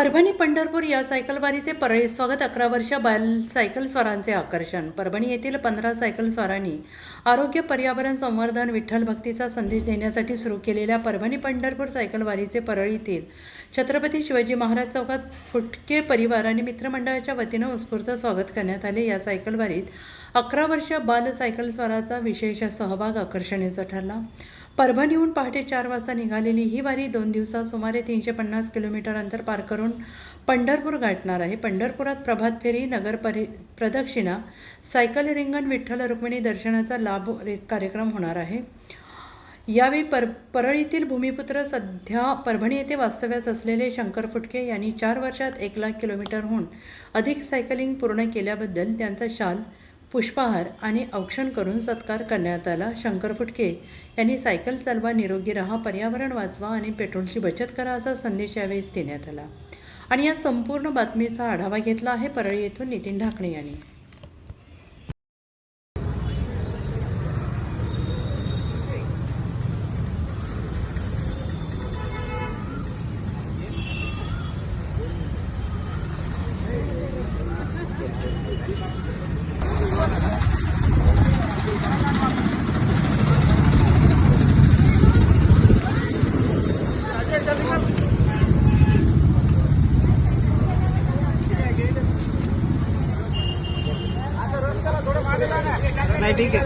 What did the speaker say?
परभणी पंढरपूर या सायकलवारीचे परळी स्वागत 11 वर्ष बाल सायकल स्वारांचे आकर्षण। परभणी येथील 15 सायकल स्वारांनी आरोग्य पर्यावरण संवर्धन विठ्ठल भक्तीचा संदेश देण्यासाठी सुरू केलेल्या परभणी पंढरपूर सायकलवारीचे परळीतील छत्रपती शिवाजी महाराज चौकात फुटके परिवार आणि मित्रमंडळाच्या वतीने उत्स्फूर्त स्वागत करण्यात आले। या सायकलवारीत 11 वर्ष बाल सायकल स्वाराचा विशेष सहभाग आकर्षणीय ठरला। परभणीहून पहाटे 4 वाजता निघालेली ही वारी 2 दिवसात सुमारे 350 किलोमीटर अंतर पार करून पंढरपूर गाठणार आहे। पंढरपुरात प्रभात फेरी, नगर प्रदक्षिणा, सायकल रिंगण, विठ्ठल रुक्मिणी दर्शनाचा लाभ कार्यक्रम होणार आहे। यावेळी परळीतील भूमिपुत्र सध्या परभणी येथे वास्तव्यास असलेले शंकर फुटके यांनी 4 वर्षात 1 लाख किलोमीटरहून अधिक सायकलिंग पूर्ण केल्याबद्दल त्यांचा शाल, पुष्पहार आणि औक्षण करून सत्कार करण्यात आला। शंकर फुटके यांनी सायकल चालवा, निरोगी राहा, पर्यावरण वाचवा आणि पेट्रोलची बचत करा असा संदेश यावेळी देण्यात आला। आणि या संपूर्ण बातमीचा आढावा घेतला आहे परळी येथून नितीन ढाकणे यांनी। नहीं ठीक है।